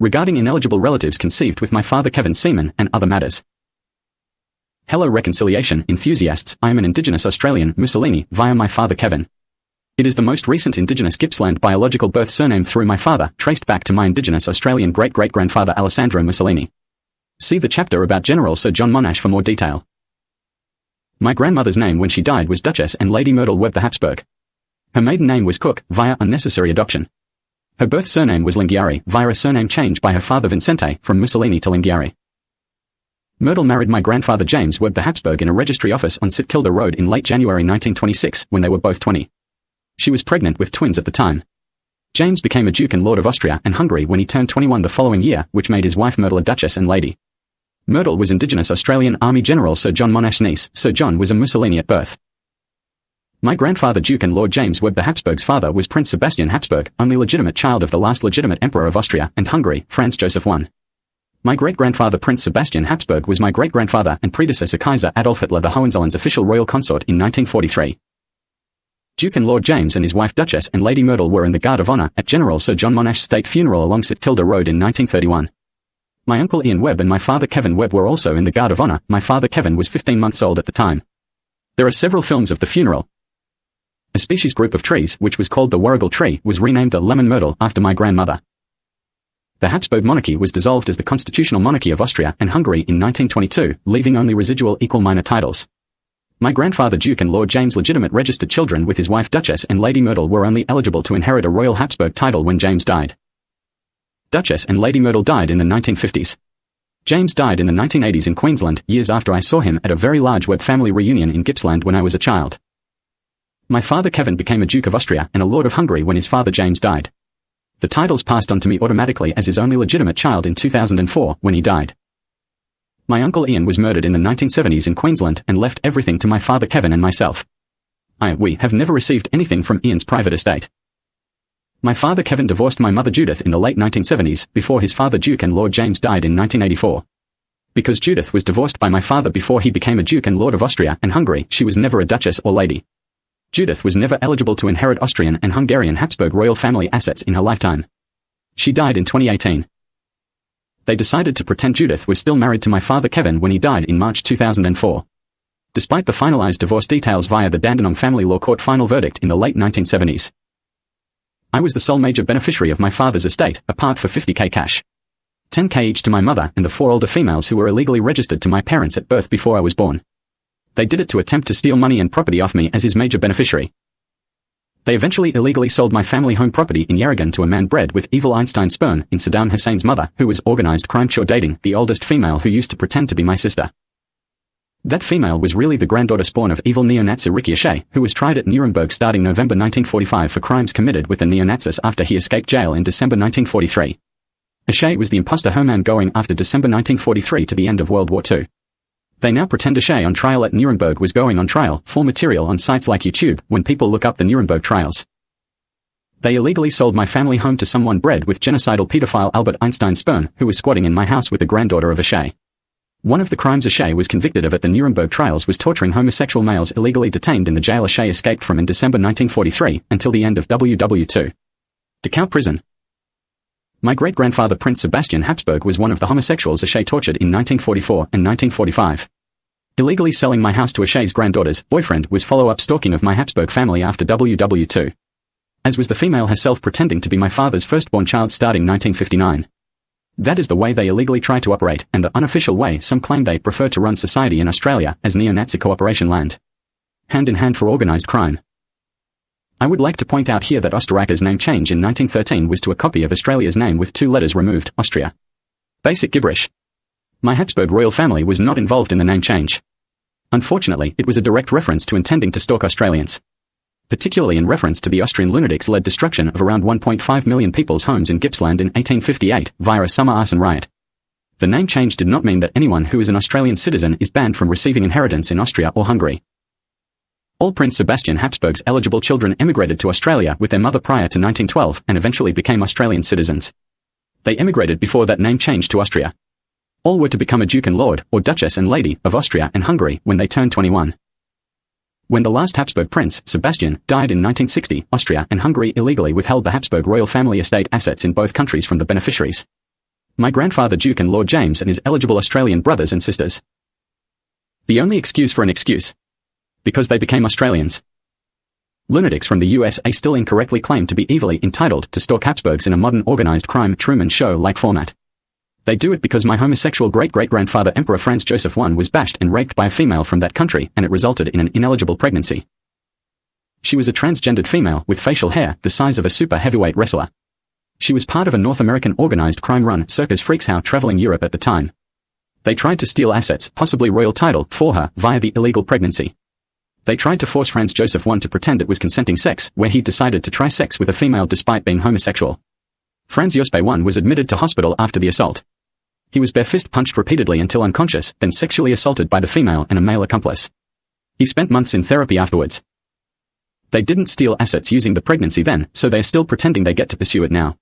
Regarding ineligible relatives conceived with my father Kevin semen and other matters. Hello reconciliation enthusiasts, I am an Indigenous Australian Mussolini via my father Kevin. It is the most recent Indigenous Gippsland biological birth surname through my father, traced back to my Indigenous Australian great-great-grandfather Alessandro Mussolini. See the chapter about General Sir John Monash for more detail. My grandmother's name when she died was Duchess and Lady Myrtle Webb the Habsburg. Her maiden name was Cook, via unnecessary adoption. Her birth surname was Linghiari, via a surname change by her father Vincente, from Mussolini to Linghiari. Myrtle married my grandfather James Webb the Habsburg in a registry office on St Kilda Road in late January 1926, when they were both 20. She was pregnant with twins at the time. James became a Duke and Lord of Austria and Hungary when he turned 21 the following year, which made his wife Myrtle a Duchess and Lady. Myrtle was Indigenous Australian Army General Sir John Monash's niece. Sir John was a Mussolini at birth. My grandfather Duke and Lord James Webb the Habsburg's father was Prince Sebastian Habsburg, only legitimate child of the last legitimate Emperor of Austria and Hungary, Franz Joseph I. My great-grandfather Prince Sebastian Habsburg was my great-grandfather and predecessor Kaiser Adolf Hitler the Hohenzollerns' official royal consort in 1943. Duke and Lord James and his wife Duchess and Lady Myrtle were in the Guard of Honour at General Sir John Monash's state funeral along St Kilda Road in 1931. My uncle Ian Webb and my father Kevin Webb were also in the Guard of Honour. My father Kevin was 15 months old at the time. There are several films of the funeral. A species group of trees, which was called the Warrigal tree, was renamed the lemon myrtle after my grandmother. The Habsburg monarchy was dissolved as the constitutional monarchy of Austria and Hungary in 1922, leaving only residual equal minor titles. My grandfather Duke and Lord James' legitimate registered children with his wife Duchess and Lady Myrtle were only eligible to inherit a royal Habsburg title when James died. Duchess and Lady Myrtle died in the 1950s. James died in the 1980s in Queensland, years after I saw him at a very large Webb family reunion in Gippsland when I was a child. My father Kevin became a Duke of Austria and a Lord of Hungary when his father James died. The titles passed on to me automatically as his only legitimate child in 2004, when he died. My uncle Ian was murdered in the 1970s in Queensland and left everything to my father Kevin and myself. We have never received anything from Ian's private estate. My father Kevin divorced my mother Judith in the late 1970s, before his father Duke and Lord James died in 1984. Because Judith was divorced by my father before he became a Duke and Lord of Austria and Hungary, she was never a Duchess or Lady. Judith was never eligible to inherit Austrian and Hungarian Habsburg royal family assets in her lifetime. She died in 2018. They decided to pretend Judith was still married to my father Kevin when he died in March 2004. Despite the finalized divorce details via the Dandenong Family Law Court final verdict in the late 1970s. I was the sole major beneficiary of my father's estate, apart for $50,000 cash. $10,000 each to my mother and the 4 older females who were illegally registered to my parents at birth before I was born. They did it to attempt to steal money and property off me as his major beneficiary. They eventually illegally sold my family home property in Yarragon to a man bred with evil Einstein sperm in Saddam Hussein's mother, who was organized crime chore dating the oldest female who used to pretend to be my sister. That female was really the granddaughter spawn of evil neo-Nazi Ricky O'Shea, who was tried at Nuremberg starting November 1945 for crimes committed with the neo-Nazis after he escaped jail in December 1943. O'Shea was the impostor Hermann going after December 1943 to the end of World War II. They now pretend O'Shea on trial at Nuremberg was going on trial for material on sites like YouTube when people look up the Nuremberg trials. They illegally sold my family home to someone bred with genocidal pedophile Albert Einstein sperm, who was squatting in my house with the granddaughter of O'Shea. One of the crimes O'Shea was convicted of at the Nuremberg trials was torturing homosexual males illegally detained in the jail O'Shea escaped from in December 1943 until the end of WW2. Dachau prison. My great-grandfather Prince Sebastian Habsburg was one of the homosexuals O'Shea tortured in 1944 and 1945. Illegally selling my house to O'Shea's granddaughter's boyfriend was follow-up stalking of my Habsburg family after WW2. As was the female herself pretending to be my father's firstborn child starting 1959. That is the way they illegally try to operate, and the unofficial way some claim they prefer to run society in Australia as neo-Nazi cooperation land. Hand in hand for organised crime. I would like to point out here that Oesterreicher's name change in 1913 was to a copy of Australia's name with 2 letters removed, Austria. Basic gibberish. My Habsburg royal family was not involved in the name change. Unfortunately, it was a direct reference to intending to stalk Australians. Particularly in reference to the Austrian lunatics-led destruction of around 1.5 million people's homes in Gippsland in 1858 via a summer arson riot. The name change did not mean that anyone who is an Australian citizen is banned from receiving inheritance in Austria or Hungary. All Prince Sebastian Habsburg's eligible children emigrated to Australia with their mother prior to 1912 and eventually became Australian citizens. They emigrated before that name changed to Austria. All were to become a Duke and Lord, or Duchess and Lady, of Austria and Hungary when they turned 21. When the last Habsburg prince, Sebastian, died in 1960, Austria and Hungary illegally withheld the Habsburg royal family estate assets in both countries from the beneficiaries. My grandfather Duke and Lord James and his eligible Australian brothers and sisters. The only excuse for an excuse. Because they became Australians. Lunatics from the USA still incorrectly claim to be evilly entitled to stalk Habsburgs in a modern organized crime Truman Show-like format. They do it because my homosexual great-great-grandfather Emperor Franz Joseph I was bashed and raped by a female from that country, and it resulted in an ineligible pregnancy. She was a transgendered female with facial hair the size of a super heavyweight wrestler. She was part of a North American organized crime run Circus Freakshow traveling Europe at the time. They tried to steal assets, possibly royal title, for her via the illegal pregnancy. They tried to force Franz Joseph I to pretend it was consenting sex, where he decided to try sex with a female despite being homosexual. Franz Joseph I was admitted to hospital after the assault. He was bare-fist punched repeatedly until unconscious, then sexually assaulted by the female and a male accomplice. He spent months in therapy afterwards. They didn't steal assets using the pregnancy then, so they're still pretending they get to pursue it now.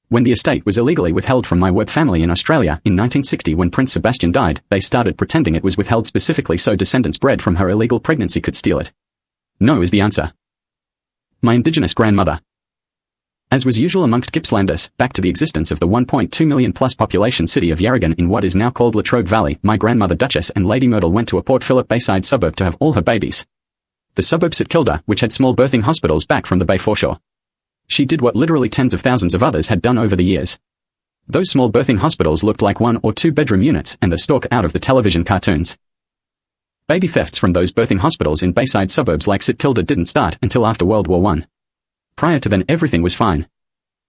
When the estate was illegally withheld from my Webb family in Australia in 1960 when Prince Sebastian died, they started pretending it was withheld specifically so descendants bred from her illegal pregnancy could steal it. No is the answer. My indigenous grandmother. As was usual amongst Gippslanders, back to the existence of the 1.2 million plus population city of Yarragon in what is now called Latrobe Valley, my grandmother Duchess and Lady Myrtle went to a Port Phillip Bayside suburb to have all her babies. The suburb St Kilda, which had small birthing hospitals back from the bay foreshore. She did what literally tens of thousands of others had done over the years. Those small birthing hospitals looked like 1 or 2 bedroom units and the stock out of the television cartoons. Baby thefts from those birthing hospitals in Bayside suburbs like St Kilda didn't start until after World War I. Prior to then everything was fine.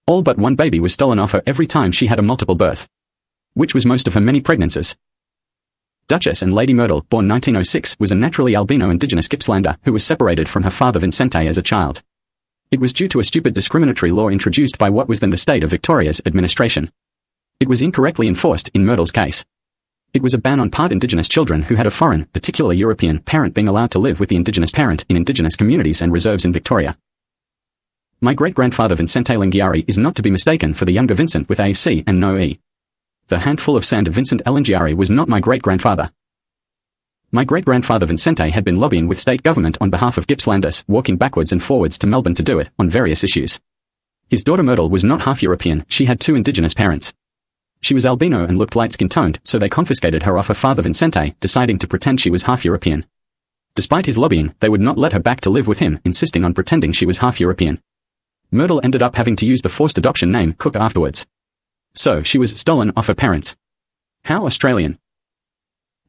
All but one baby was stolen off her every time she had a multiple birth. Which was most of her many pregnancies. Duchess and Lady Myrtle, born 1906, was a naturally albino indigenous Gippslander who was separated from her father Vicente as a child. It was due to a stupid discriminatory law introduced by what was then the state of Victoria's administration. It was incorrectly enforced in Myrtle's case. It was a ban on part indigenous children who had a foreign, particularly European, parent being allowed to live with the indigenous parent in indigenous communities and reserves in Victoria. My great-grandfather Vicente Lingiari is not to be mistaken for the younger Vincent with a C and no E. The handful of sand Vincent Lingiari was not my great-grandfather. My great-grandfather Vicente had been lobbying with state government on behalf of Gippslanders, walking backwards and forwards to Melbourne to do it, on various issues. His daughter Myrtle was not half European, she had 2 indigenous parents. She was albino and looked light-skin toned, so they confiscated her off her father Vicente, deciding to pretend she was half European. Despite his lobbying, they would not let her back to live with him, insisting on pretending she was half European. Myrtle ended up having to use the forced adoption name Cook afterwards. So, she was stolen off her parents. How Australian?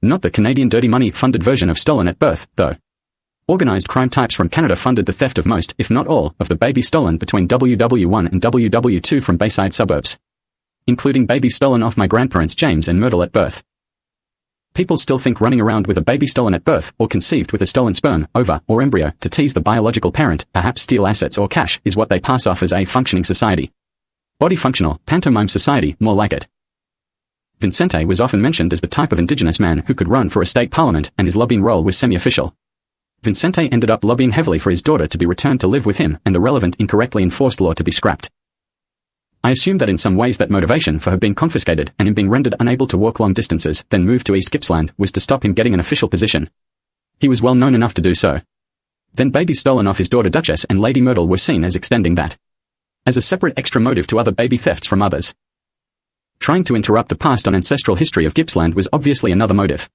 Not the Canadian dirty money-funded version of stolen at birth, though. Organised crime types from Canada funded the theft of most, if not all, of the babies stolen between WW1 and WW2 from Bayside suburbs. Including babies stolen off my grandparents James and Myrtle at birth. People still think running around with a baby stolen at birth, or conceived with a stolen sperm, ova, or embryo, to tease the biological parent, perhaps steal assets or cash, is what they pass off as a functioning society. Body functional, pantomime society, more like it. Vicente was often mentioned as the type of indigenous man who could run for a state parliament, and his lobbying role was semi-official. Vicente ended up lobbying heavily for his daughter to be returned to live with him, and a relevant incorrectly enforced law to be scrapped. I assume that in some ways that motivation for her being confiscated, and him being rendered unable to walk long distances, then moved to East Gippsland, was to stop him getting an official position. He was well known enough to do so. Then babies stolen off his daughter Duchess and Lady Myrtle were seen as extending that. As a separate extra motive to other baby thefts from others. Trying to interrupt the past on ancestral history of Gippsland was obviously another motive.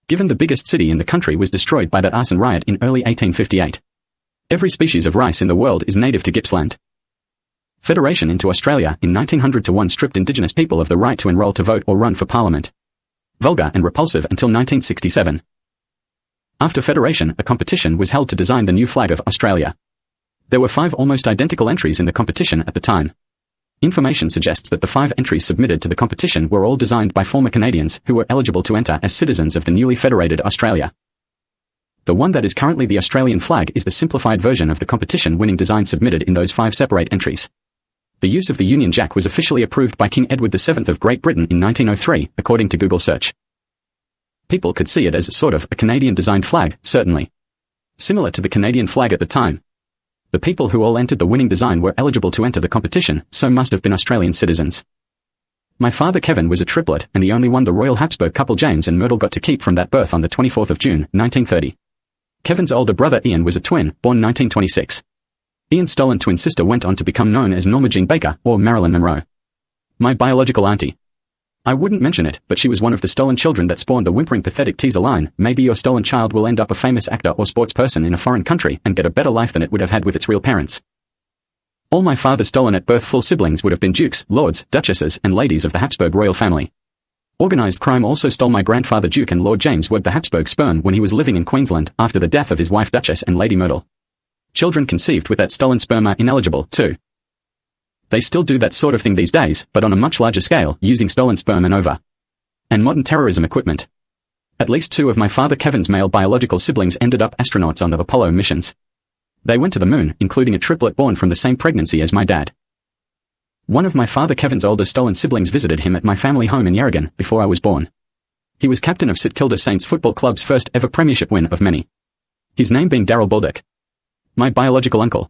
Given the biggest city in the country was destroyed by that arson riot in early 1858. Every species of rice in the world is native to Gippsland. Federation into Australia in 1901 stripped indigenous people of the right to enrol to vote or run for parliament. Vulgar and repulsive until 1967. After Federation, a competition was held to design the new flag of Australia. There were 5 almost identical entries in the competition at the time. Information suggests that the 5 entries submitted to the competition were all designed by former Canadians who were eligible to enter as citizens of the newly federated Australia. The one that is currently the Australian flag is the simplified version of the competition-winning design submitted in those 5 separate entries. The use of the Union Jack was officially approved by King Edward VII of Great Britain in 1903, according to Google search. People could see it as sort of a Canadian-designed flag, certainly. Similar to the Canadian flag at the time. The people who all entered the winning design were eligible to enter the competition, so must have been Australian citizens. My father Kevin was a triplet, and the only one the Royal Habsburg couple James and Myrtle got to keep from that birth on the 24th of June, 1930. Kevin's older brother Ian was a twin, born 1926. Ian's stolen twin sister went on to become known as Norma Jean Baker, or Marilyn Monroe. My biological auntie. I wouldn't mention it, but she was one of the stolen children that spawned the whimpering pathetic teaser line, maybe your stolen child will end up a famous actor or sports person in a foreign country and get a better life than it would have had with its real parents. All my father's stolen at birth full siblings would have been dukes, lords, duchesses, and ladies of the Habsburg royal family. Organized crime also stole my grandfather Duke and Lord James Webb the Habsburg sperm when he was living in Queensland after the death of his wife Duchess and Lady Myrtle. Children conceived with that stolen sperm are ineligible, too. They still do that sort of thing these days, but on a much larger scale, using stolen sperm and ova. And modern terrorism equipment. At least 2 of my father Kevin's male biological siblings ended up astronauts on the Apollo missions. They went to the moon, including a triplet born from the same pregnancy as my dad. One of my father Kevin's older stolen siblings visited him at my family home in Yarragon before I was born. He was captain of St Kilda Saints Football Club's first ever premiership win of many. His name being Darryl Baldock. My biological uncle.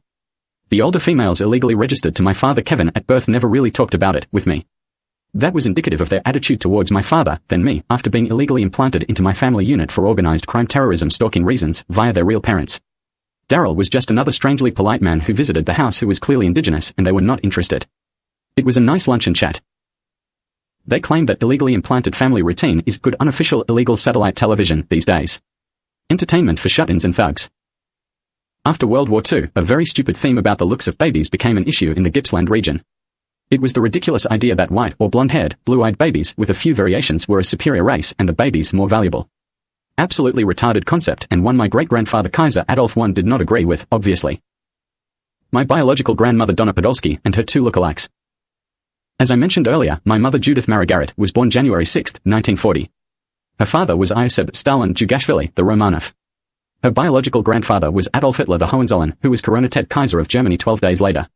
The older females illegally registered to my father Kevin at birth never really talked about it with me. That was indicative of their attitude towards my father, then me, after being illegally implanted into my family unit for organized crime terrorism stalking reasons, via their real parents. Darryl was just another strangely polite man who visited the house who was clearly indigenous and they were not interested. It was a nice lunch and chat. They claim that illegally implanted family routine is good unofficial illegal satellite television these days. Entertainment for shut-ins and thugs. After World War II, a very stupid theme about the looks of babies became an issue in the Gippsland region. It was the ridiculous idea that white or blonde-haired, blue-eyed babies with a few variations were a superior race and the babies more valuable. Absolutely retarded concept and one my great-grandfather Kaiser Adolf I did not agree with, obviously. My biological grandmother Donna Podolsky and her 2 lookalikes. As I mentioned earlier, my mother Judith Marigaret was born January 6, 1940. Her father was Ioseb Stalin Djugashvili, the Romanov. Her biological grandfather was Adolf Hitler the Hohenzollern, who was coronated Kaiser of Germany 12 days later.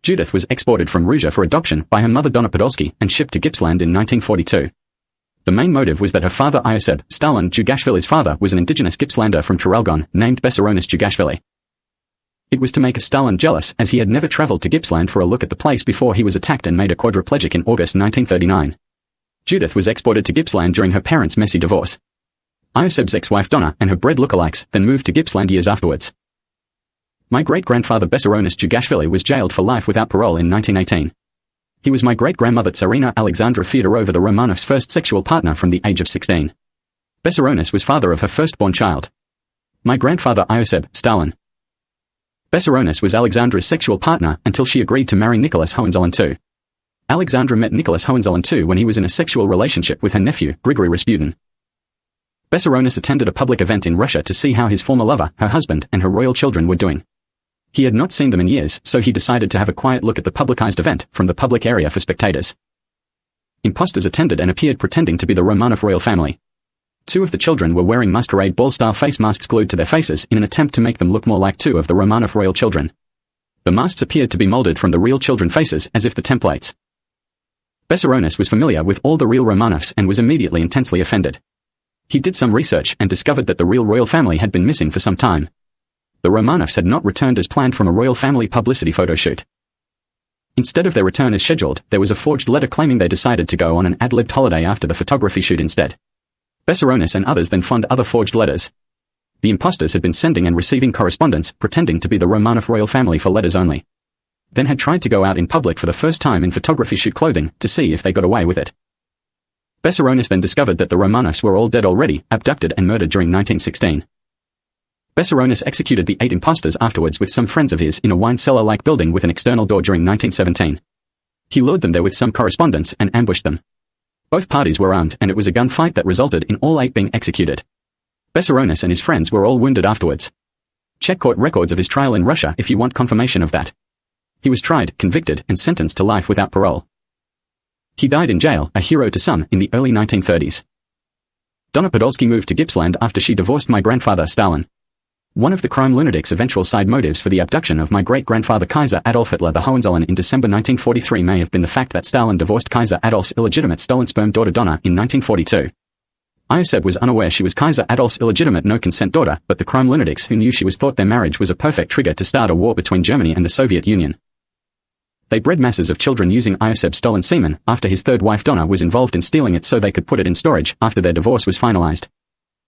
Judith was exported from Russia for adoption by her mother Donna Podolsky and shipped to Gippsland in 1942. The main motive was that her father Ioseb Stalin Djugashvili's father was an indigenous Gippslander from Traralgon named Bessarionis Djugashvili. It was to make Stalin jealous as he had never travelled to Gippsland for a look at the place before he was attacked and made a quadriplegic in August 1939. Judith was exported to Gippsland during her parents' messy divorce. Ioseb's ex-wife Donna and her bred lookalikes then moved to Gippsland years afterwards. My great-grandfather Bessarionis Djugashvili was jailed for life without parole in 1918. He was my great-grandmother Tsarina Alexandra Fyodorova the Romanovs' first sexual partner from the age of 16. Bessarionis was father of her firstborn child. My grandfather Ioseb Stalin. Bessarionis was Alexandra's sexual partner until she agreed to marry Nicholas Hohenzollern II. Alexandra met Nicholas Hohenzollern II when he was in a sexual relationship with her nephew, Grigory Rasputin. Bessarionis attended a public event in Russia to see how his former lover, her husband, and her royal children were doing. He had not seen them in years, so he decided to have a quiet look at the publicized event from the public area for spectators. Imposters attended and appeared pretending to be the Romanov royal family. 2 of the children were wearing masquerade ball-style face masks glued to their faces in an attempt to make them look more like 2 of the Romanov royal children. The masks appeared to be molded from the real children's faces as if the templates. Bessarionis was familiar with all the real Romanovs and was immediately intensely offended. He did some research and discovered that the real royal family had been missing for some time. The Romanovs had not returned as planned from a royal family publicity photo shoot. Instead of their return as scheduled, there was a forged letter claiming they decided to go on an ad-libbed holiday after the photography shoot instead. Bessarionis and others then found other forged letters. The imposters had been sending and receiving correspondence pretending to be the Romanov royal family for letters only. Then had tried to go out in public for the first time in photography shoot clothing to see if they got away with it. Bessarionis then discovered that the Romanovs were all dead already, abducted and murdered during 1916. Bessarionis executed the 8 imposters afterwards with some friends of his in a wine cellar-like building with an external door during 1917. He lured them there with some correspondence and ambushed them. Both parties were armed and it was a gunfight that resulted in all 8 being executed. Bessarionis and his friends were all wounded afterwards. Check court records of his trial in Russia if you want confirmation of that. He was tried, convicted, and sentenced to life without parole. He died in jail, a hero to some, in the early 1930s. Donna Podolsky moved to Gippsland after she divorced my grandfather Stalin. One of the crime lunatic's eventual side motives for the abduction of my great-grandfather Kaiser Adolf Hitler the Hohenzollern in December 1943 may have been the fact that Stalin divorced Kaiser Adolf's illegitimate stolen sperm daughter Donna in 1942. Ioseb was unaware she was Kaiser Adolf's illegitimate no-consent daughter, but the crime lunatics who knew she was thought their marriage was a perfect trigger to start a war between Germany and the Soviet Union. They bred masses of children using Ioseb's stolen semen after his third wife Donna was involved in stealing it so they could put it in storage after their divorce was finalized.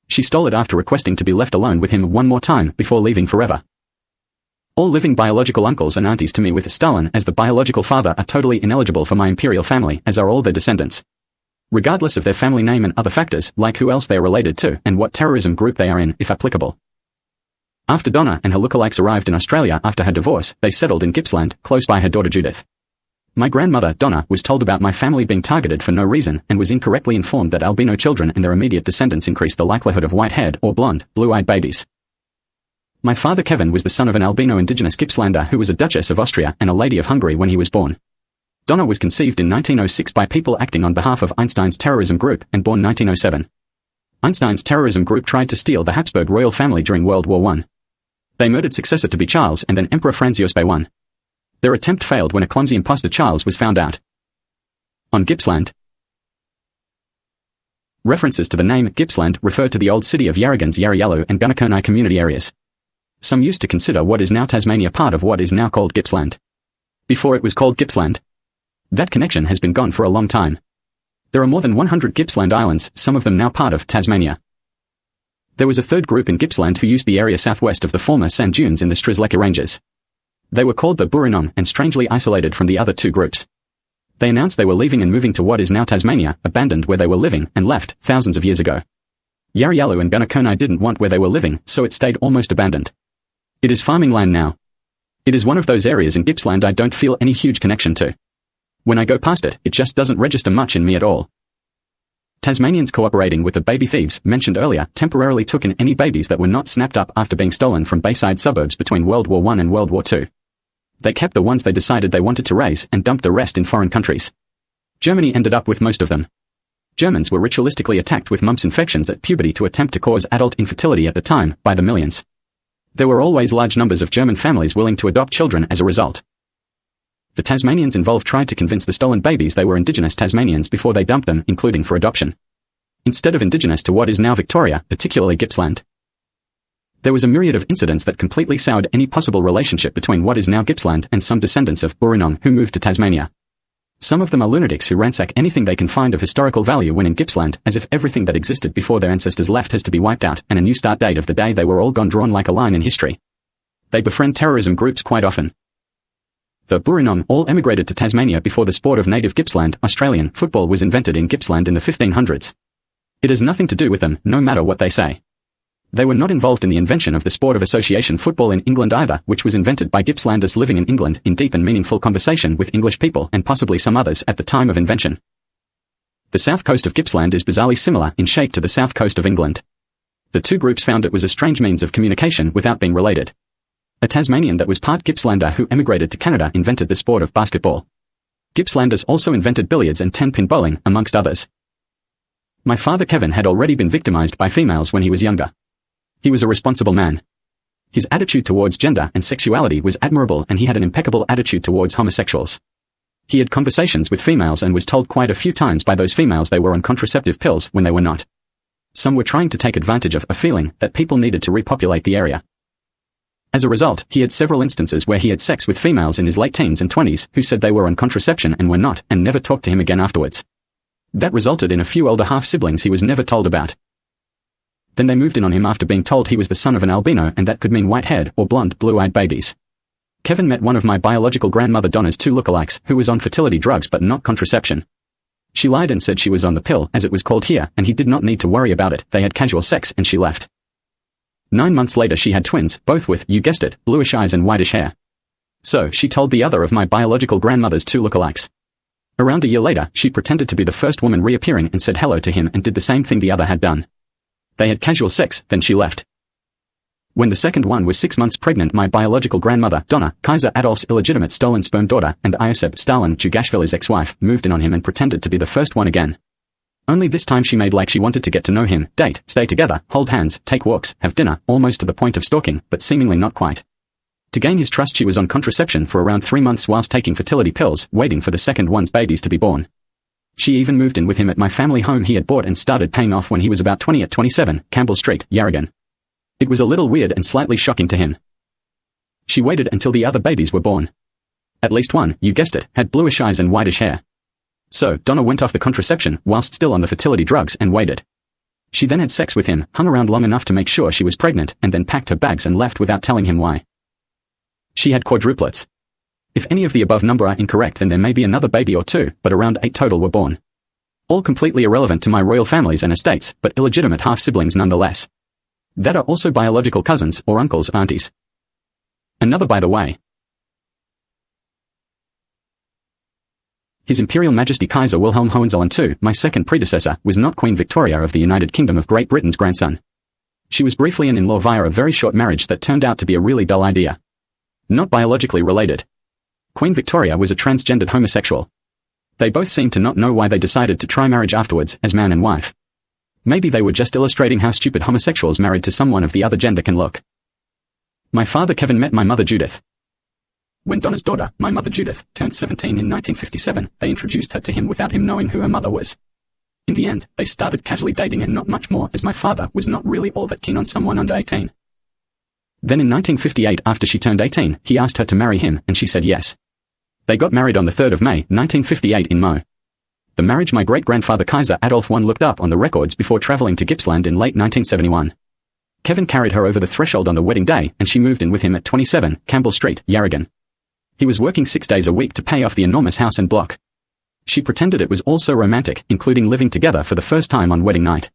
She stole it after requesting to be left alone with him one more time before leaving forever. All living biological uncles and aunties to me with Stalin as the biological father are totally ineligible for my imperial family, as are all their descendants. regardless of their family name and other factors, like who else they are related to and what terrorism group they are in, if applicable. After Donna and her lookalikes arrived in Australia after her divorce, they settled in Gippsland, close by her daughter Judith. My grandmother, Donna, was told about my family being targeted for no reason and was incorrectly informed that albino children and their immediate descendants increased the likelihood of white-haired or blonde, blue-eyed babies. My father Kevin was the son of an albino indigenous Gippslander who was a Duchess of Austria and a Lady of Hungary when he was born. Donna was conceived in 1906 by people acting on behalf of Einstein's terrorism group and born 1907. Einstein's terrorism group tried to steal the Habsburg royal family during World War I. They murdered successor to be Charles and then Emperor Franz Joseph I. Their attempt failed when a clumsy impostor Charles was found out. On Gippsland. References to the name Gippsland refer to the old city of Yarragon's Yarrayallu and Gunnacurni community areas. Some used to consider what is now Tasmania part of what is now called Gippsland. Before it was called Gippsland. That connection has been gone for a long time. There are more than 100 Gippsland islands, some of them now part of Tasmania. There was a third group in Gippsland who used the area southwest of the former sand dunes in the Strzelecki Ranges. They were called the Burinyong and strangely isolated from the other two groups. They announced they were leaving and moving to what is now Tasmania, abandoned where they were living, and left, thousands of years ago. Yarrayallu and Gunnacurni didn't want where they were living, so it stayed almost abandoned. It is farming land now. It is one of those areas in Gippsland I don't feel any huge connection to. When I go past it, it just doesn't register much in me at all. Tasmanians cooperating with the baby thieves mentioned earlier temporarily took in any babies that were not snapped up after being stolen from Bayside suburbs between World War I and World War II. They kept the ones they decided they wanted to raise and dumped the rest in foreign countries. Germany ended up with most of them. Germans were ritualistically attacked with mumps infections at puberty to attempt to cause adult infertility at the time, by the millions. There were always large numbers of German families willing to adopt children as a result. The Tasmanians involved tried to convince the stolen babies they were indigenous Tasmanians before they dumped them, including for adoption. Instead of indigenous to what is now Victoria, particularly Gippsland. There was a myriad of incidents that completely soured any possible relationship between what is now Gippsland and some descendants of Burinyong who moved to Tasmania. Some of them are lunatics who ransack anything they can find of historical value when in Gippsland, as if everything that existed before their ancestors left has to be wiped out and a new start date of the day they were all gone drawn like a line in history. They befriend terrorism groups quite often. The Burinyong all emigrated to Tasmania before the sport of native Gippsland, Australian, football was invented in Gippsland in the 1500s. It has nothing to do with them, no matter what they say. They were not involved in the invention of the sport of association football in England either, which was invented by Gippslanders living in England in deep and meaningful conversation with English people and possibly some others at the time of invention. The south coast of Gippsland is bizarrely similar in shape to the south coast of England. The two groups found it was a strange means of communication without being related. A Tasmanian that was part Gippslander who emigrated to Canada invented the sport of basketball. Gippslanders also invented billiards and 10-pin bowling, amongst others. My father Kevin had already been victimized by females when he was younger. He was a responsible man. His attitude towards gender and sexuality was admirable and he had an impeccable attitude towards homosexuals. He had conversations with females and was told quite a few times by those females they were on contraceptive pills when they were not. Some were trying to take advantage of a feeling that people needed to repopulate the area. As a result, he had several instances where he had sex with females in his late teens and 20s who said they were on contraception and were not and never talked to him again afterwards. That resulted in a few older half-siblings he was never told about. Then they moved in on him after being told he was the son of an albino and that could mean white-haired or blonde, blue-eyed babies. Kevin met one of my biological grandmother Donna's two lookalikes who was on fertility drugs but not contraception. She lied and said she was on the pill, as it was called here, and he did not need to worry about it. They had casual sex and she left. 9 months later she had twins, both with, you guessed it, bluish eyes and whitish hair. So, she told the other of my biological grandmother's two lookalikes. Around a year later, she pretended to be the first woman reappearing and said hello to him and did the same thing the other had done. They had casual sex, then she left. When the second one was 6 months pregnant, my biological grandmother, Donna, Kaiser Adolf's illegitimate stolen sperm daughter, and Ioseb Stalin, Jugashvili's ex-wife, moved in on him and pretended to be the first one again. Only this time she made like she wanted to get to know him, date, stay together, hold hands, take walks, have dinner, almost to the point of stalking, but seemingly not quite. To gain his trust she was on contraception for around 3 months whilst taking fertility pills, waiting for the second one's babies to be born. She even moved in with him at my family home he had bought and started paying off when he was about 20 at 27, Campbell Street, Yarragon. It was a little weird and slightly shocking to him. She waited until the other babies were born. At least one, you guessed it, had bluish eyes and whitish hair. So, Donna went off the contraception whilst still on the fertility drugs and waited. She then had sex with him, hung around long enough to make sure she was pregnant, and then packed her bags and left without telling him why. She had quadruplets. If any of the above number are incorrect then there may be another baby or two, but around 8 total were born. All completely irrelevant to my royal families and estates, but illegitimate half-siblings nonetheless. That are also biological cousins or uncles, aunties. Another by the way. His Imperial Majesty Kaiser Wilhelm Hohenzollern II, my second predecessor, was not Queen Victoria of the United Kingdom of Great Britain's grandson. She was briefly an in-law via a very short marriage that turned out to be a really dull idea. Not biologically related. Queen Victoria was a transgendered homosexual. They both seemed to not know why they decided to try marriage afterwards, as man and wife. Maybe they were just illustrating how stupid homosexuals married to someone of the other gender can look. My father Kevin met my mother Judith. When Donna's daughter, my mother Judith, turned 17 in 1957, they introduced her to him without him knowing who her mother was. In the end, they started casually dating and not much more, as my father was not really all that keen on someone under 18. Then in 1958, after she turned 18, he asked her to marry him, and she said yes. They got married on the 3rd of May, 1958 in Mo. The marriage my great-grandfather Kaiser Adolf I looked up on the records before traveling to Gippsland in late 1971. Kevin carried her over the threshold on the wedding day, and she moved in with him at 27, Campbell Street, Yarragon. He was working 6 days a week to pay off the enormous house and block. She pretended it was all so romantic, including living together for the first time on wedding night.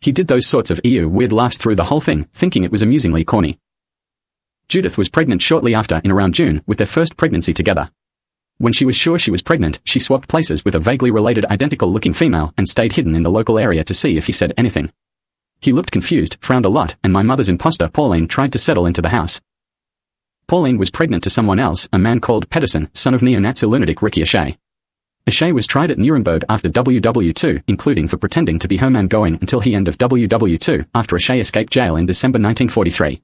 He did those sorts of weird laughs through the whole thing, thinking it was amusingly corny. Judith was pregnant shortly after, in around June, with their first pregnancy together. When she was sure she was pregnant, she swapped places with a vaguely related identical-looking female and stayed hidden in the local area to see if he said anything. He looked confused, frowned a lot, and my mother's impostor Pauline tried to settle into the house. Pauline was pregnant to someone else, a man called Pedersen, son of neo-Nazi lunatic Ricky O'Shea. O'Shea was tried at Nuremberg after WW2, including for pretending to be her man going until the end of WW2, after O'Shea escaped jail in December 1943.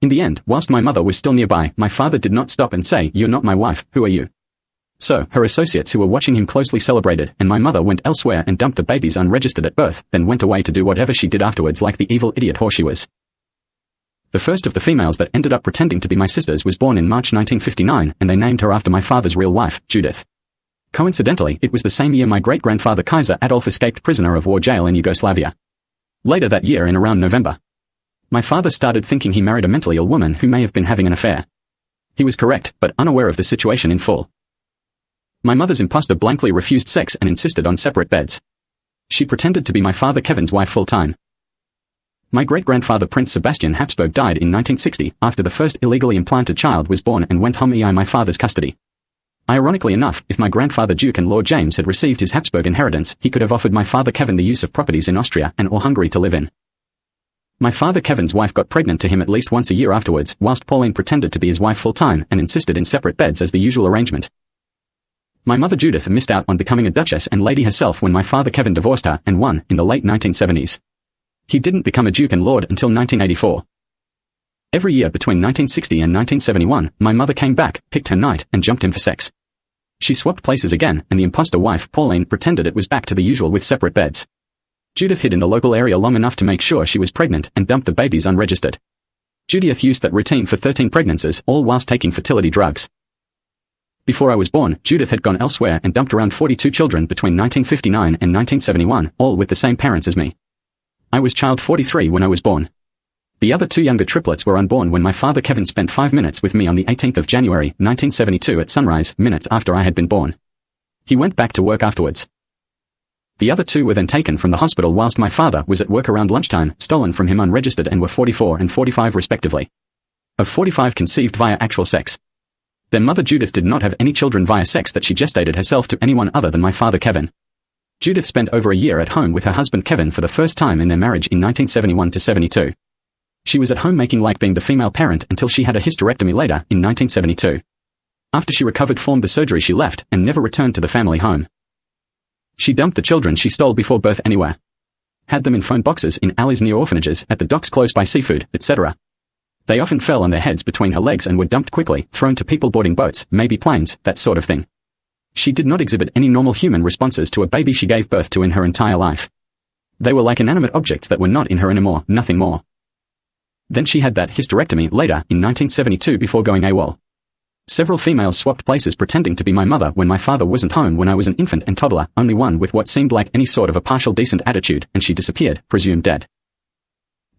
In the end, whilst my mother was still nearby, my father did not stop and say, "You're not my wife, who are you?" So, her associates who were watching him closely celebrated, and my mother went elsewhere and dumped the babies unregistered at birth, then went away to do whatever she did afterwards like the evil idiot whore she was. The first of the females that ended up pretending to be my sisters was born in March 1959, and they named her after my father's real wife, Judith. Coincidentally, it was the same year my great-grandfather Kaiser Adolf escaped prisoner of war jail in Yugoslavia. Later that year in around November, my father started thinking he married a mentally ill woman who may have been having an affair. He was correct, but unaware of the situation in full. My mother's impostor blankly refused sex and insisted on separate beds. She pretended to be my father Kevin's wife full-time. My great-grandfather Prince Sebastian Habsburg died in 1960 after the first illegally implanted child was born and went home in my father's custody. Ironically enough, if my grandfather Duke and Lord James had received his Habsburg inheritance, he could have offered my father Kevin the use of properties in Austria and or Hungary to live in. My father Kevin's wife got pregnant to him at least once a year afterwards, whilst Pauline pretended to be his wife full-time and insisted in separate beds as the usual arrangement. My mother Judith missed out on becoming a duchess and lady herself when my father Kevin divorced her and won in the late 1970s. He didn't become a duke and lord until 1984. Every year between 1960 and 1971, my mother came back, picked her knight, and jumped him for sex. She swapped places again, and the impostor wife, Pauline, pretended it was back to the usual with separate beds. Judith hid in the local area long enough to make sure she was pregnant and dumped the babies unregistered. Judith used that routine for 13 pregnancies, all whilst taking fertility drugs. Before I was born, Judith had gone elsewhere and dumped around 42 children between 1959 and 1971, all with the same parents as me. I was child 43 when I was born. The other 2 younger triplets were unborn when my father Kevin spent 5 minutes with me on the 18th of January, 1972 at sunrise, minutes after I had been born. He went back to work afterwards. The other 2 were then taken from the hospital whilst my father was at work around lunchtime, stolen from him unregistered and were 44 and 45 respectively. Of 45 conceived via actual sex. Their mother Judith did not have any children via sex that she gestated herself to anyone other than my father Kevin. Judith spent over a year at home with her husband Kevin for the first time in their marriage in 1971 to 72. She was at home making like being the female parent until she had a hysterectomy later, in 1972. After she recovered from the surgery she left, and never returned to the family home. She dumped the children she stole before birth anywhere. Had them in phone boxes in alleys near orphanages, at the docks close by seafood, etc. They often fell on their heads between her legs and were dumped quickly, thrown to people boarding boats, maybe planes, that sort of thing. She did not exhibit any normal human responses to a baby she gave birth to in her entire life. They were like inanimate objects that were not in her anymore, nothing more. Then she had that hysterectomy later, in 1972 before going AWOL. Several females swapped places pretending to be my mother when my father wasn't home when I was an infant and toddler, only one with what seemed like any sort of a partial decent attitude, and she disappeared, presumed dead.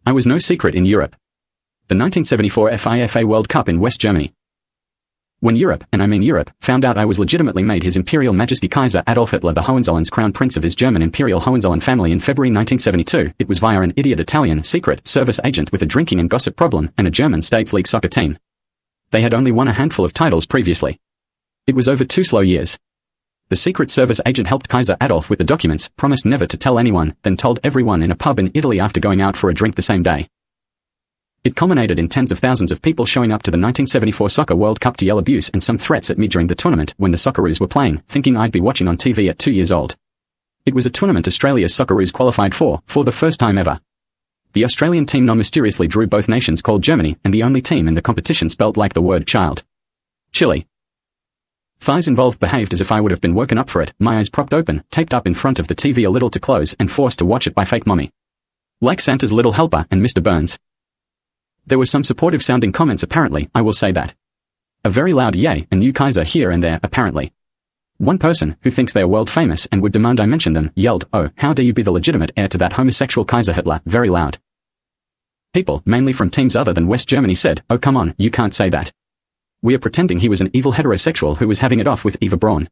I was no secret in Europe. The 1974 FIFA World Cup in West Germany. When Europe, and I mean Europe, found out I was legitimately made His Imperial Majesty Kaiser Adolf Hitler the Hohenzollerns crown prince of his German Imperial Hohenzollern family in February 1972, it was via an idiot Italian secret service agent with a drinking and gossip problem and a German States League soccer team. They had only won a handful of titles previously. It was over 2 slow years. The Secret Service agent helped Kaiser Adolf with the documents, promised never to tell anyone, then told everyone in a pub in Italy after going out for a drink the same day. It culminated in tens of thousands of people showing up to the 1974 Soccer World Cup to yell abuse and some threats at me during the tournament when the Socceroos were playing, thinking I'd be watching on TV at 2 years old. It was a tournament Australia's Socceroos qualified for the first time ever. The Australian team non-mysteriously drew both nations called Germany, and the only team in the competition spelt like the word child. Chile. Thighs involved behaved as if I would have been woken up for it, my eyes propped open, taped up in front of the TV a little to close and forced to watch it by fake mommy. Like Santa's little helper and Mr. Burns. There were some supportive sounding comments apparently, I will say that. A very loud yay, a new Kaiser here and there apparently. One person, who thinks they are world famous and would demand I mention them, yelled, "Oh, how dare you be the legitimate heir to that homosexual Kaiser Hitler," very loud. People, mainly from teams other than West Germany said, "Oh come on, you can't say that. We are pretending he was an evil heterosexual who was having it off with Eva Braun.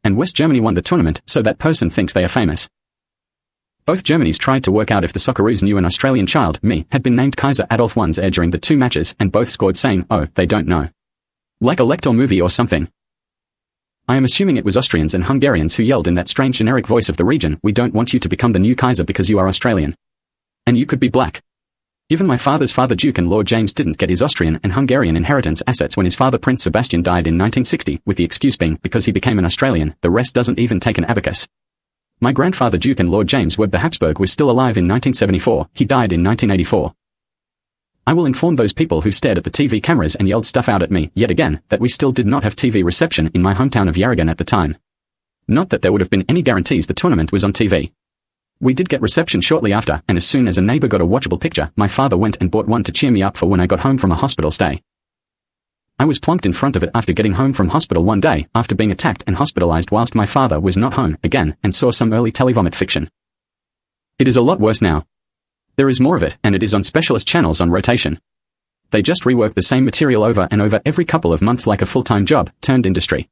And West Germany won the tournament, so that person thinks they are famous." Both Germanys tried to work out if the Socceroos knew an Australian child, me, had been named Kaiser Adolf I's heir during the 2 matches, and both scored saying, "Oh, they don't know." Like a Lector movie or something. I am assuming it was Austrians and Hungarians who yelled in that strange generic voice of the region, "We don't want you to become the new Kaiser because you are Australian. And you could be black." Even my father's father Duke and Lord James didn't get his Austrian and Hungarian inheritance assets when his father Prince Sebastian died in 1960, with the excuse being, because he became an Australian, the rest doesn't even take an abacus. My grandfather Duke and Lord James Webb the Habsburg was still alive in 1974, he died in 1984. I will inform those people who stared at the TV cameras and yelled stuff out at me, yet again, that we still did not have TV reception in my hometown of Yarragon at the time. Not that there would have been any guarantees the tournament was on TV. We did get reception shortly after, and as soon as a neighbor got a watchable picture, my father went and bought one to cheer me up for when I got home from a hospital stay. I was plonked in front of it after getting home from hospital one day, after being attacked and hospitalized whilst my father was not home, again, and saw some early televomit fiction. It is a lot worse now. There is more of it, and it is on specialist channels on rotation. They just rework the same material over and over every couple of months like a full-time job, turned industry.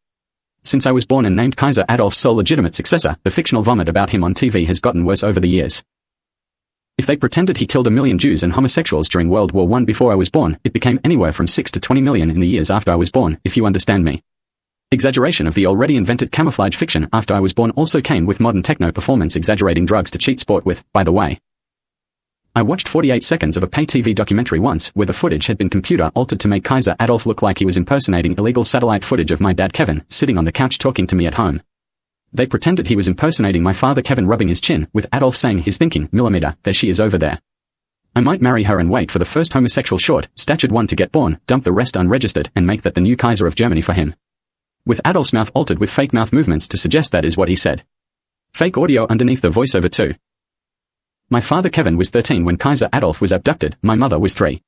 Since I was born and named Kaiser Adolf's sole legitimate successor, the fictional vomit about him on TV has gotten worse over the years. If they pretended he killed 1 million Jews and homosexuals during World War I before I was born, it became anywhere from 6 to 20 million in the years after I was born, if you understand me. Exaggeration of the already invented camouflage fiction after I was born also came with modern techno performance exaggerating drugs to cheat sport with, by the way. I watched 48 seconds of a pay TV documentary once where the footage had been computer altered to make Kaiser Adolf look like he was impersonating illegal satellite footage of my dad Kevin, sitting on the couch talking to me at home. They pretended he was impersonating my father Kevin rubbing his chin, with Adolf saying he's thinking, "Millimeter, there she is over there. I might marry her and wait for the first homosexual short-statured one to get born, dump the rest unregistered, and make that the new Kaiser of Germany for him." With Adolf's mouth altered with fake mouth movements to suggest that is what he said. Fake audio underneath the voiceover too. My father Kevin was 13 when Kaiser Adolf was abducted, my mother was 3.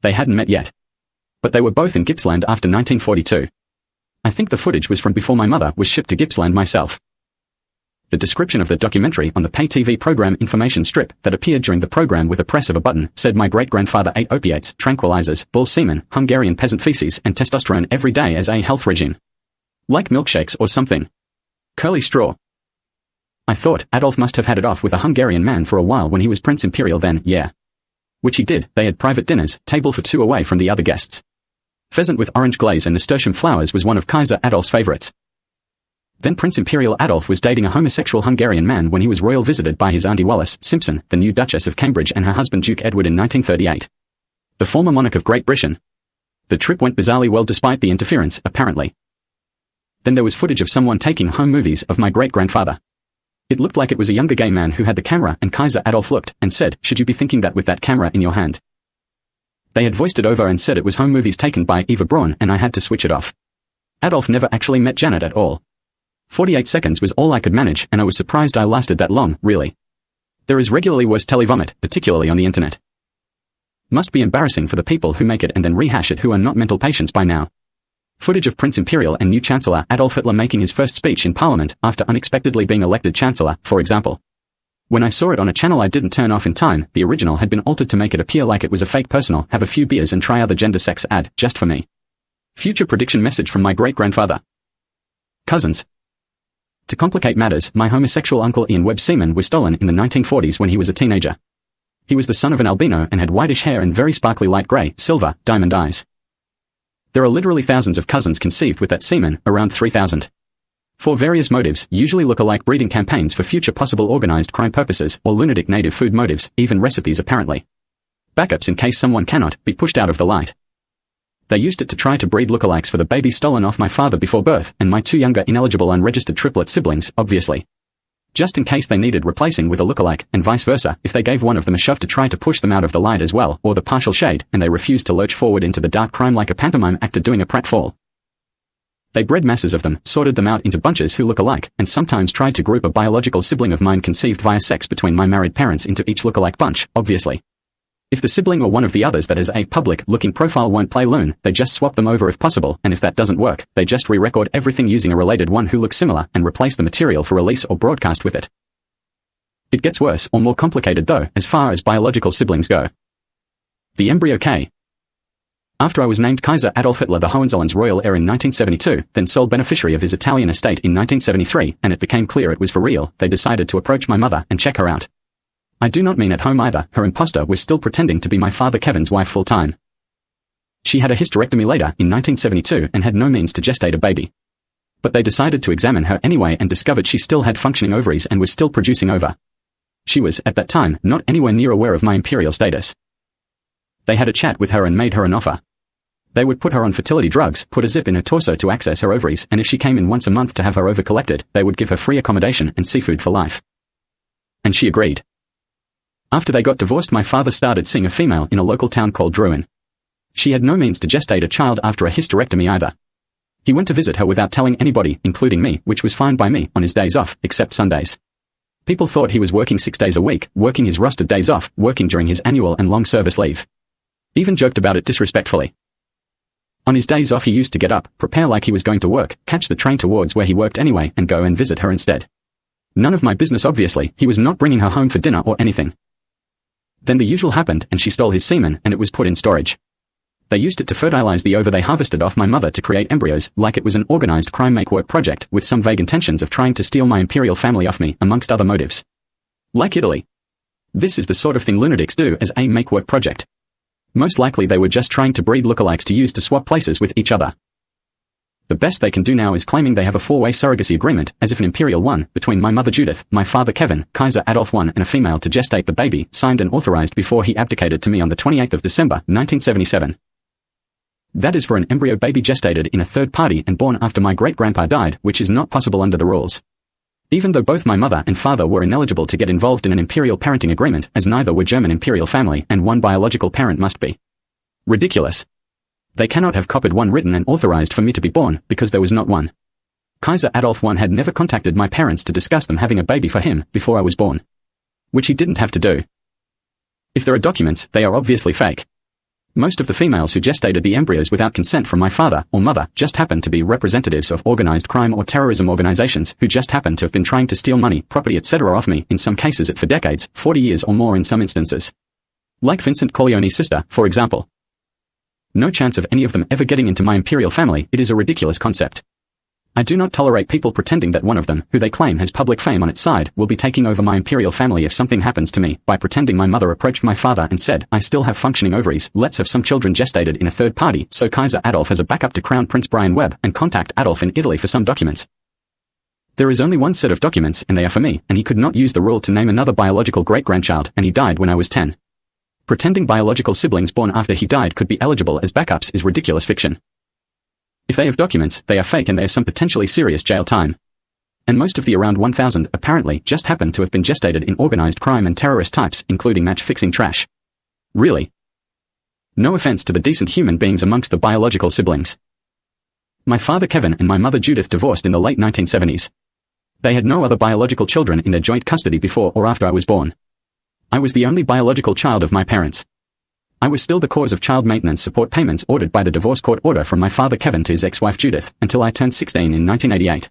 They hadn't met yet. But they were both in Gippsland after 1942. I think the footage was from before my mother was shipped to Gippsland myself. The description of the documentary on the pay TV program information strip that appeared during the program with a press of a button said my great-grandfather ate opiates, tranquilizers, bull semen, Hungarian peasant feces and testosterone every day as a health regime. Like milkshakes or something. Curly straw. I thought Adolf must have had it off with a Hungarian man for a while when he was Prince Imperial then, yeah. Which he did, they had private dinners, table for 2 away from the other guests. Pheasant with orange glaze and nasturtium flowers was one of Kaiser Adolf's favorites. Then Prince Imperial Adolf was dating a homosexual Hungarian man when he was royal visited by his auntie Wallis Simpson, the new Duchess of Cambridge and her husband Duke Edward in 1938. The former monarch of Great Britain. The trip went bizarrely well despite the interference, apparently. Then there was footage of someone taking home movies of my great-grandfather. It looked like it was a younger gay man who had the camera and Kaiser Adolf looked and said, "Should you be thinking that with that camera in your hand?" They had voiced it over and said it was home movies taken by Eva Braun and I had to switch it off. Adolf never actually met Janet at all. 48 seconds was all I could manage and I was surprised I lasted that long, really. There is regularly worse televomit, particularly on the internet. Must be embarrassing for the people who make it and then rehash it who are not mental patients by now. Footage of Prince Imperial and new Chancellor Adolf Hitler making his first speech in Parliament after unexpectedly being elected Chancellor, for example. When I saw it on a channel I didn't turn off in time, the original had been altered to make it appear like it was a fake personal, have a few beers and try other gender sex ad, just for me. Future prediction message from my great-grandfather. Cousins. To complicate matters, my homosexual uncle Ian Webb semen was stolen in the 1940s when he was a teenager. He was the son of an albino and had whitish hair and very sparkly light grey, silver, diamond eyes. There are literally thousands of cousins conceived with that semen, around 3,000. For various motives, usually look-alike breeding campaigns for future possible organized crime purposes, or lunatic native food motives, even recipes apparently. Backups in case someone cannot be pushed out of the light. They used it to try to breed lookalikes for the baby stolen off my father before birth, and my two younger ineligible unregistered triplet siblings, obviously. Just in case they needed replacing with a lookalike, and vice versa, if they gave one of them a shove to try to push them out of the light as well, or the partial shade, and they refused to lurch forward into the dark crime like a pantomime actor doing a pratfall. They bred masses of them, sorted them out into bunches who look alike, and sometimes tried to group a biological sibling of mine conceived via sex between my married parents into each lookalike bunch, obviously. If the sibling or one of the others that has a public-looking profile won't play loon, they just swap them over if possible, and if that doesn't work, they just re-record everything using a related one who looks similar, and replace the material for release or broadcast with it. It gets worse, or more complicated though, as far as biological siblings go. The Embryo K. After I was named Kaiser Adolf Hitler the Hohenzollerns royal heir in 1972, then sole beneficiary of his Italian estate in 1973, and it became clear it was for real, they decided to approach my mother and check her out. I do not mean at home either, her impostor was still pretending to be my father Kevin's wife full-time. She had a hysterectomy later, in 1972, and had no means to gestate a baby. But they decided to examine her anyway and discovered she still had functioning ovaries and was still producing ova. She was, at that time, not anywhere near aware of my imperial status. They had a chat with her and made her an offer. They would put her on fertility drugs, put a zip in her torso to access her ovaries, and if she came in once a month to have her ova collected, they would give her free accommodation and seafood for life. And she agreed. After they got divorced, my father started seeing a female in a local town called Druin. She had no means to gestate a child after a hysterectomy either. He went to visit her without telling anybody, including me, which was fine by me, on his days off, except Sundays. People thought he was working 6 days a week, working his rostered days off, working during his annual and long service leave. Even joked about it disrespectfully. On his days off he used to get up, prepare like he was going to work, catch the train towards where he worked anyway, and go and visit her instead. None of my business obviously, he was not bringing her home for dinner or anything. Then the usual happened, and she stole his semen, and it was put in storage. They used it to fertilize the ova they harvested off my mother to create embryos, like it was an organized crime make-work project, with some vague intentions of trying to steal my imperial family off me, amongst other motives. Like Italy. This is the sort of thing lunatics do as a make-work project. Most likely they were just trying to breed lookalikes to use to swap places with each other. The best they can do now is claiming they have a four-way surrogacy agreement, as if an imperial one, between my mother Judith, my father Kevin, Kaiser Adolf I and a female to gestate the baby, signed and authorized before he abdicated to me on the 28th of December, 1977. That is for an embryo baby gestated in a third party and born after my great-grandpa died, which is not possible under the rules. Even though both my mother and father were ineligible to get involved in an imperial parenting agreement, as neither were German imperial family and one biological parent must be. Ridiculous. They cannot have copied one written and authorized for me to be born, because there was not one. Kaiser Adolf I had never contacted my parents to discuss them having a baby for him before I was born. Which he didn't have to do. If there are documents, they are obviously fake. Most of the females who gestated the embryos without consent from my father or mother just happened to be representatives of organized crime or terrorism organizations who just happened to have been trying to steal money, property etc. off me, in some cases for decades, 40 years or more in some instances. Like Vincent Corleone's sister, for example. No chance of any of them ever getting into my imperial family. It is a ridiculous concept. I do not tolerate people pretending that one of them, who they claim has public fame on its side, will be taking over my imperial family if something happens to me, by pretending my mother approached my father and said, I still have functioning ovaries, let's have some children gestated in a third party, so Kaiser Adolf has a backup to Crown Prince Brian Webb and contact Adolf in Italy for some documents. There is only one set of documents, and they are for me, and he could not use the rule to name another biological great-grandchild, and he died when I was 10. Pretending biological siblings born after he died could be eligible as backups is ridiculous fiction. If they have documents, they are fake and there is some potentially serious jail time. And most of the around 1,000, apparently, just happen to have been gestated in organized crime and terrorist types, including match-fixing trash. Really? No offense to the decent human beings amongst the biological siblings. My father Kevin and my mother Judith divorced in the late 1970s. They had no other biological children in their joint custody before or after I was born. I was the only biological child of my parents. I was still the cause of child maintenance support payments ordered by the divorce court order from my father Kevin to his ex-wife Judith, until I turned 16 in 1988.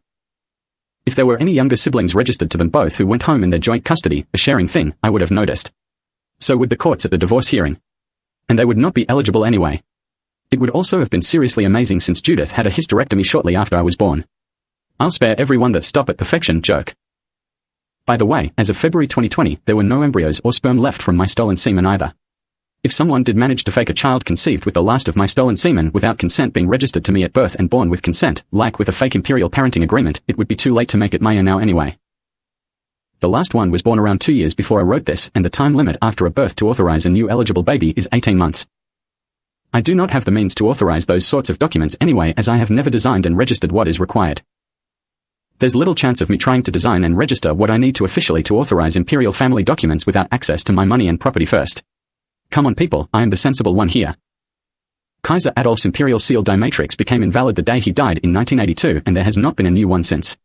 If there were any younger siblings registered to them both who went home in their joint custody, a sharing thing, I would have noticed. So would the courts at the divorce hearing. And they would not be eligible anyway. It would also have been seriously amazing since Judith had a hysterectomy shortly after I was born. I'll spare everyone that stop at perfection joke. By the way, as of February 2020, there were no embryos or sperm left from my stolen semen either. If someone did manage to fake a child conceived with the last of my stolen semen without consent being registered to me at birth and born with consent, like with a fake Imperial parenting agreement, it would be too late to make it my own now anyway. The last one was born around 2 years before I wrote this, and the time limit after a birth to authorize a new eligible baby is 18 months. I do not have the means to authorize those sorts of documents anyway, as I have never designed and registered what is required. There's little chance of me trying to design and register what I need to officially to authorize Imperial family documents without access to my money and property first. Come on people, I am the sensible one here. Kaiser Adolf's Imperial seal die matrix became invalid the day he died in 1982, and there has not been a new one since.